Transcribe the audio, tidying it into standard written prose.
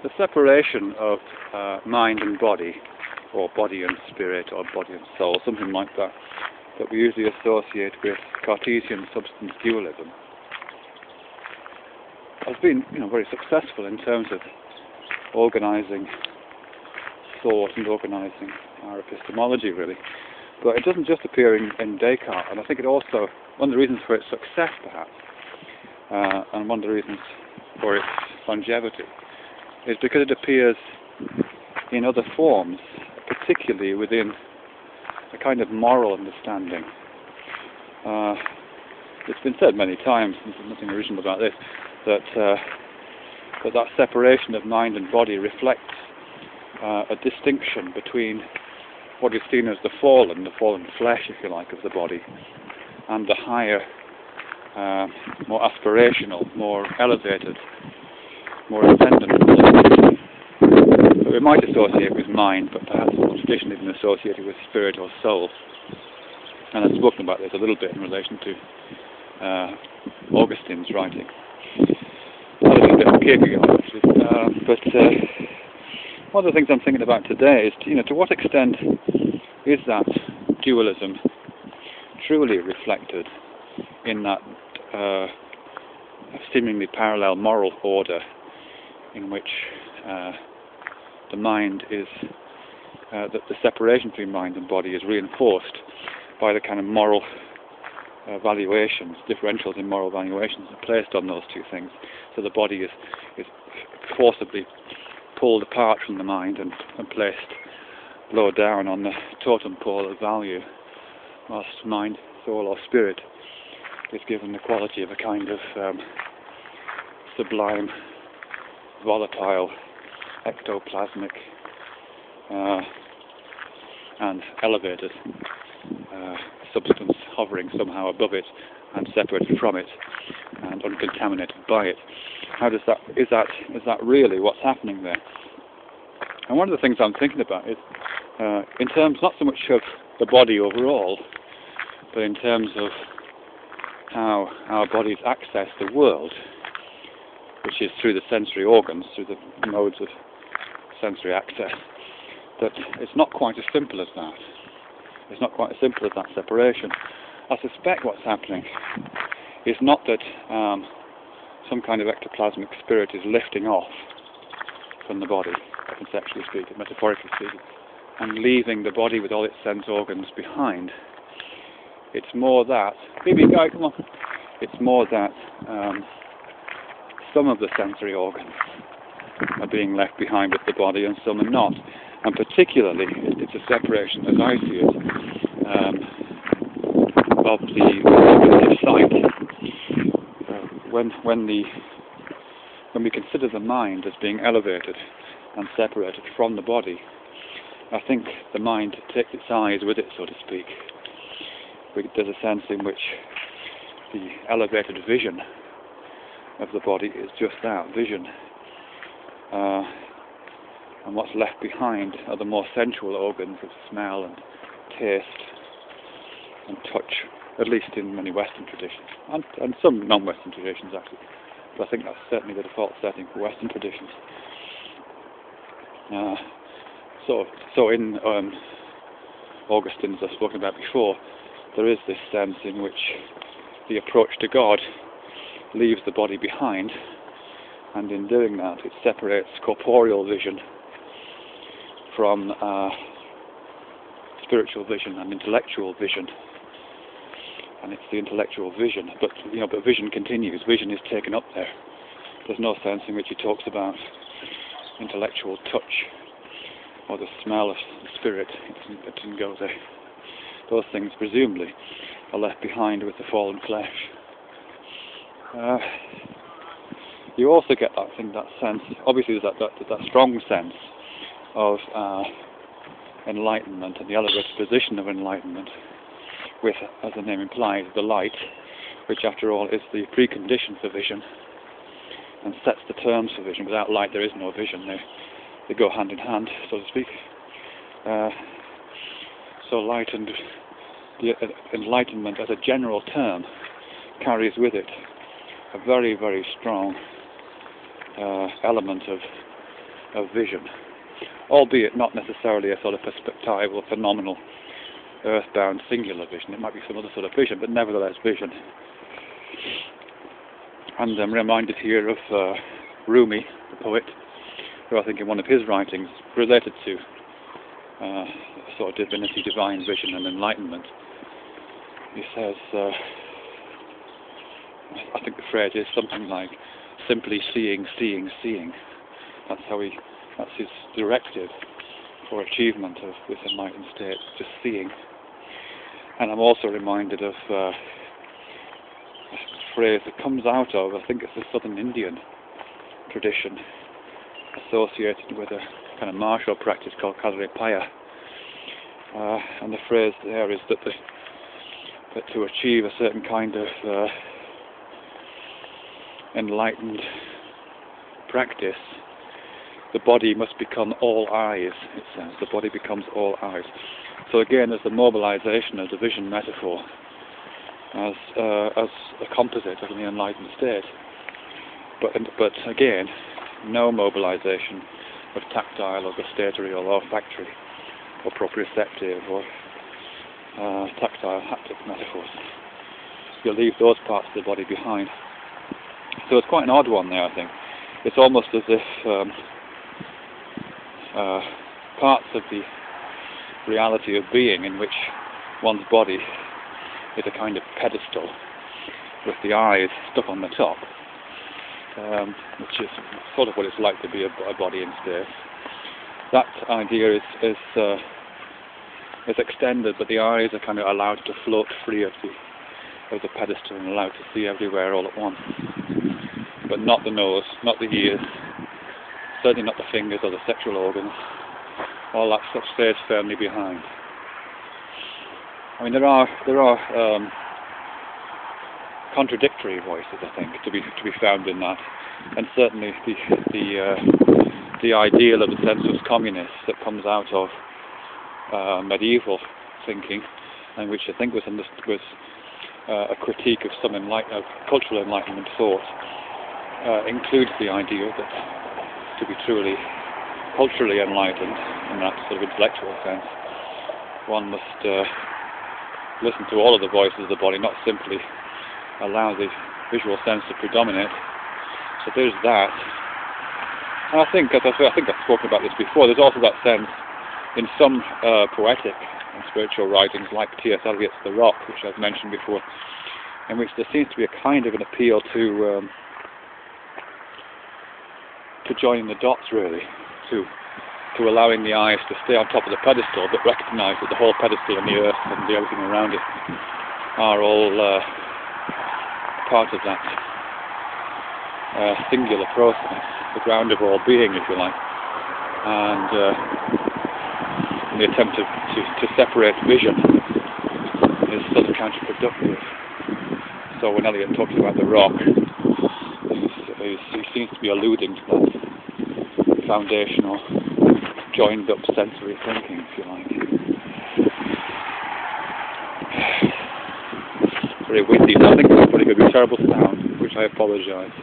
the separation of mind and body, or body and spirit, or body and soul, something like that, that we usually associate with Cartesian substance dualism, has been, very successful in terms of organising thought and organising our epistemology, really. But it doesn't just appear in Descartes, and I think it also, one of the reasons for its success, perhaps, and one of the reasons for its longevity, is because it appears in other forms, particularly within a kind of moral understanding. It's been said many times, and there's nothing original about this, that separation of mind and body reflects a distinction between what is seen as the fallen flesh, if you like, of the body, and the higher, more aspirational, more elevated, more ascendant that we might associate with mind, but perhaps more traditionally been associated with spirit or soul. And I've spoken about this a little bit in relation to Augustine's writing. A little bit of Kierkegaard, actually. But one of the things I'm thinking about today is, to what extent is that dualism truly reflected in that seemingly parallel moral order in which the mind is, that the separation between mind and body is reinforced by the kind of moral valuations, differentials in moral valuations are placed on those two things. So the body is forcibly pulled apart from the mind and placed low down on the totem pole of value, whilst mind, soul or spirit is given the quality of a kind of sublime, volatile, ectoplasmic and elevated substance hovering somehow above it and separated from it and uncontaminated by it. Is that really what's happening there? And one of the things I'm thinking about is in terms not so much of the body overall, but in terms of how our bodies access the world, which is through the sensory organs, through the modes of sensory access, that it's not quite as simple as that. It's not quite as simple as that separation. I suspect what's happening is not that some kind of ectoplasmic spirit is lifting off from the body, conceptually speaking, metaphorically speaking, and leaving the body with all its sense organs behind. It's more that, baby guy, come on. It's more that some of the sensory organs are being left behind with the body and some are not. And particularly, it's a separation, as I see it, of the sight. When we consider the mind as being elevated and separated from the body, I think the mind takes its eyes with it, so to speak. There's a sense in which the elevated vision of the body is just that, vision. And what's left behind are the more sensual organs of smell and taste and touch, at least in many Western traditions, and some non-Western traditions actually. But I think that's certainly the default setting for Western traditions. So in Augustine, as I've spoken about before, there is this sense in which the approach to God leaves the body behind, and in doing that it separates corporeal vision from spiritual vision and intellectual vision. And it's the intellectual vision, but vision continues. Vision is taken up there. There's no sense in which he talks about intellectual touch or the smell of the spirit. It doesn't go there. Those things presumably are left behind with the fallen flesh. You also get that sense. Obviously, there's that strong sense of enlightenment and the elevated position of enlightenment, with, as the name implies, the light, which after all is the precondition for vision and sets the terms for vision. Without light there is no vision. They go hand in hand, so to speak. So light and the enlightenment as a general term carries with it a very, very strong element of of vision, albeit not necessarily a sort of perspectival, phenomenal, earthbound, singular vision. It might be some other sort of vision, but nevertheless vision. And I'm reminded here of Rumi, the poet, who I think in one of his writings related to sort of divinity, divine vision and enlightenment. He says, I think the phrase is something like, simply seeing, seeing, seeing. That's his directive for achievement of this enlightened state, just seeing. And I'm also reminded of a phrase that comes out of, I think it's the southern Indian tradition, associated with a kind of martial practice called Karipaya. And the phrase there is that to achieve a certain kind of enlightened practice, the body must become all eyes, it says. The body becomes all eyes. So again, there's the mobilization of the vision metaphor as a composite of the enlightened state. But again, no mobilization of tactile or gustatory or olfactory or proprioceptive or tactile haptic metaphors. You'll leave those parts of the body behind. So it's quite an odd one there, I think. It's almost as if parts of the reality of being in which one's body is a kind of pedestal with the eyes stuck on the top, which is sort of what it's like to be a body in space. That idea is extended, but the eyes are kind of allowed to float free of the pedestal and allowed to see everywhere all at once. But not the nose, not the ears, certainly not the fingers or the sexual organs. All that stuff stays firmly behind. I mean, there are contradictory voices, I think, to be found in that, and certainly the ideal of the sensuous communist that comes out of medieval thinking, and which I think was a critique of some cultural enlightenment thought, includes the idea that to be truly culturally enlightened in that sort of intellectual sense, one must listen to all of the voices of the body, not simply allow the visual sense to predominate. So there's that. And I think I've spoken about this before, there's also that sense in some poetic and spiritual writings like T.S. Eliot's The Rock, which I've mentioned before, in which there seems to be a kind of an appeal to joining the dots, really, to allowing the eyes to stay on top of the pedestal, but recognise that the whole pedestal and the earth and everything around it are all part of that singular process, the ground of all being, if you like. And the attempt to separate vision is sort of counterproductive. So when Eliot talks about the rock, he seems to be alluding to that foundational, joined-up sensory thinking, if you like. Very windy. I think it's probably going to be a terrible sound, which I apologise.